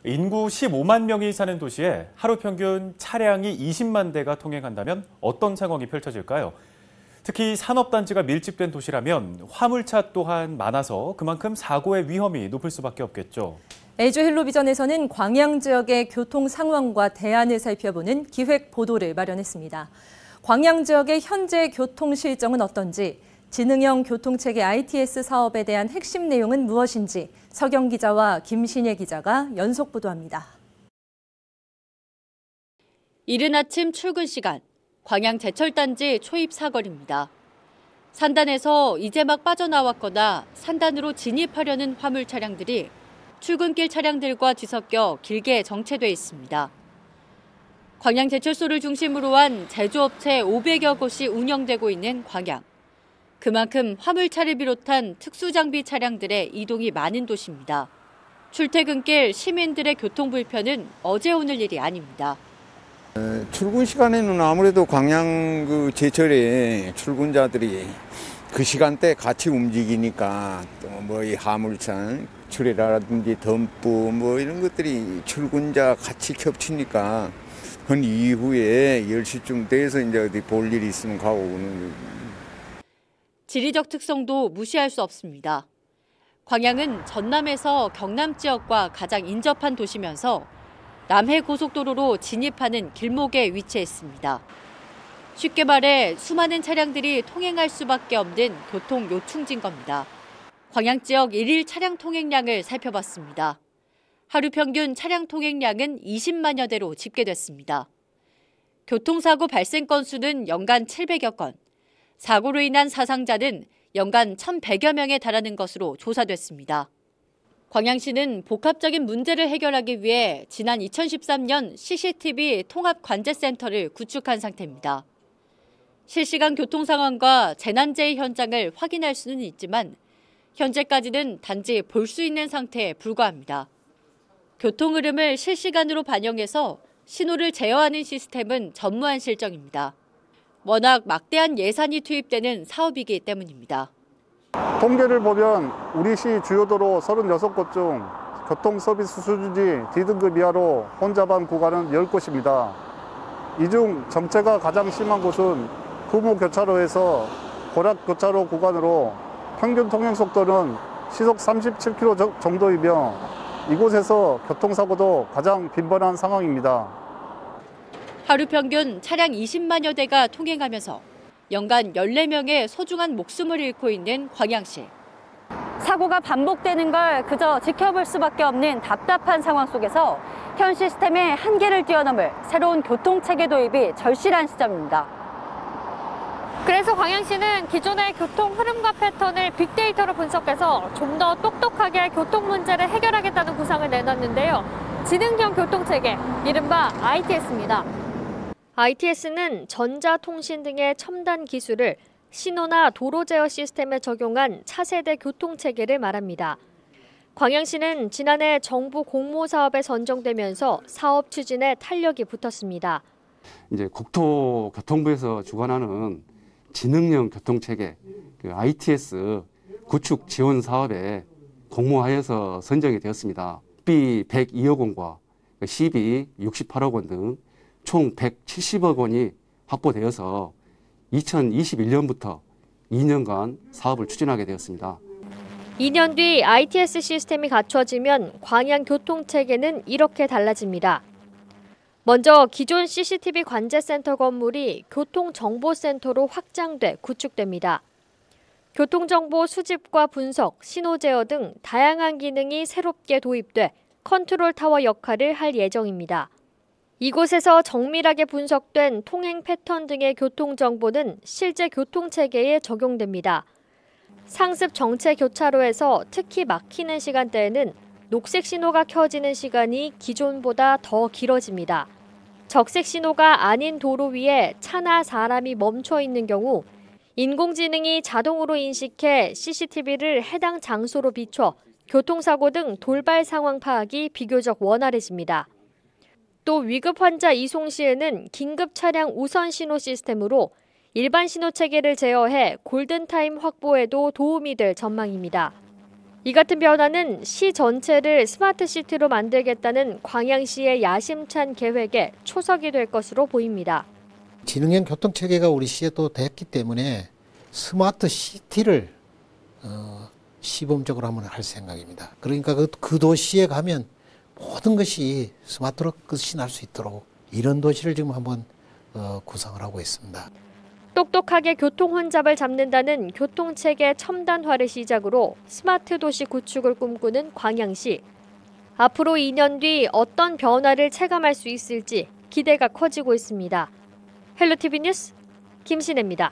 인구 15만 명이 사는 도시에 하루 평균 차량이 20만 대가 통행한다면 어떤 상황이 펼쳐질까요? 특히 산업단지가 밀집된 도시라면 화물차 또한 많아서 그만큼 사고의 위험이 높을 수밖에 없겠죠. LG 헬로비전에서는 광양 지역의 교통 상황과 대안을 살펴보는 기획 보도를 마련했습니다. 광양 지역의 현재 교통 실정은 어떤지, 지능형 교통체계 ITS 사업에 대한 핵심 내용은 무엇인지 서경 기자와 김신혜 기자가 연속 보도합니다. 이른 아침 출근 시간, 광양 제철단지 초입 사거리입니다. 산단에서 이제 막 빠져나왔거나 산단으로 진입하려는 화물 차량들이 출근길 차량들과 뒤섞여 길게 정체돼 있습니다. 광양 제철소를 중심으로 한 제조업체 500여 곳이 운영되고 있는 광양. 그만큼 화물차를 비롯한 특수장비 차량들의 이동이 많은 도시입니다. 출퇴근길 시민들의 교통 불편은 어제 오늘 일이 아닙니다. 출근 시간에는 아무래도 광양 제철에 출근자들이 그 시간대 같이 움직이니까 또 뭐 이 화물차 출애라든지 덤프 뭐 이런 것들이 출근자 같이 겹치니까 그 이후에 10시쯤 돼서 이제 어디 볼 일이 있으면 가고 오는. 지리적 특성도 무시할 수 없습니다. 광양은 전남에서 경남 지역과 가장 인접한 도시면서 남해 고속도로로 진입하는 길목에 위치해 있습니다. 쉽게 말해 수많은 차량들이 통행할 수밖에 없는 교통 요충지인 겁니다. 광양 지역 일일 차량 통행량을 살펴봤습니다. 하루 평균 차량 통행량은 20만여 대로 집계됐습니다. 교통사고 발생 건수는 연간 700여 건, 사고로 인한 사상자는 연간 1,100여 명에 달하는 것으로 조사됐습니다. 광양시는 복합적인 문제를 해결하기 위해 지난 2013년 CCTV 통합관제센터를 구축한 상태입니다. 실시간 교통 상황과 재난재해 현장을 확인할 수는 있지만 현재까지는 단지 볼 수 있는 상태에 불과합니다. 교통 흐름을 실시간으로 반영해서 신호를 제어하는 시스템은 전무한 실정입니다. 워낙 막대한 예산이 투입되는 사업이기 때문입니다. 통계를 보면 우리 시 주요 도로 36곳 중 교통 서비스 수준이 D등급 이하로 혼잡한 구간은 10곳입니다. 이 중 정체가 가장 심한 곳은 구무교차로에서 고락교차로 구간으로 평균 통행 속도는 시속 37km 정도이며 이곳에서 교통사고도 가장 빈번한 상황입니다. 하루 평균 차량 20만여 대가 통행하면서 연간 14명의 소중한 목숨을 잃고 있는 광양시. 사고가 반복되는 걸 그저 지켜볼 수밖에 없는 답답한 상황 속에서 현 시스템의 한계를 뛰어넘을 새로운 교통체계 도입이 절실한 시점입니다. 그래서 광양시는 기존의 교통 흐름과 패턴을 빅데이터로 분석해서 좀 더 똑똑하게 교통 문제를 해결하겠다는 구상을 내놨는데요. 지능형 교통체계, 이른바 ITS입니다. ITS는 전자통신 등의 첨단 기술을 신호나 도로 제어 시스템에 적용한 차세대 교통체계를 말합니다. 광양시는 지난해 정부 공모 사업에 선정되면서 사업 추진에 탄력이 붙었습니다. 이제 국토교통부에서 주관하는 지능형 교통체계 ITS 구축 지원 사업에 공모하여서 선정이 되었습니다. B 102억 원과 CB 68억 원 등 총 170억 원이 확보되어서 2021년부터 2년간 사업을 추진하게 되었습니다. 2년 뒤 ITS 시스템이 갖춰지면 광양 교통체계는 이렇게 달라집니다. 먼저 기존 CCTV 관제센터 건물이 교통정보센터로 확장돼 구축됩니다. 교통정보 수집과 분석, 신호 제어 등 다양한 기능이 새롭게 도입돼 컨트롤타워 역할을 할 예정입니다. 이곳에서 정밀하게 분석된 통행 패턴 등의 교통정보는 실제 교통체계에 적용됩니다. 상습 정체 교차로에서 특히 막히는 시간대에는 녹색 신호가 켜지는 시간이 기존보다 더 길어집니다. 적색 신호가 아닌 도로 위에 차나 사람이 멈춰 있는 경우 인공지능이 자동으로 인식해 CCTV를 해당 장소로 비춰 교통사고 등 돌발 상황 파악이 비교적 원활해집니다. 또 위급 환자 이송 시에는 긴급 차량 우선 신호 시스템으로 일반 신호 체계를 제어해 골든타임 확보에도 도움이 될 전망입니다. 이 같은 변화는 시 전체를 스마트시티로 만들겠다는 광양시의 야심찬 계획의 초석이 될 것으로 보입니다. 지능형 교통체계가 우리 시에도 됐기 때문에 스마트시티를 시범적으로 한번 할 생각입니다. 그러니까 그 도시에 가면 모든 것이 스마트로 끝이 날 수 있도록 이런 도시를 지금 한번 구상을 하고 있습니다. 똑똑하게 교통 혼잡을 잡는다는 교통체계 첨단화를 시작으로 스마트 도시 구축을 꿈꾸는 광양시. 앞으로 2년 뒤 어떤 변화를 체감할 수 있을지 기대가 커지고 있습니다. 헬로티비 뉴스 김신혜입니다.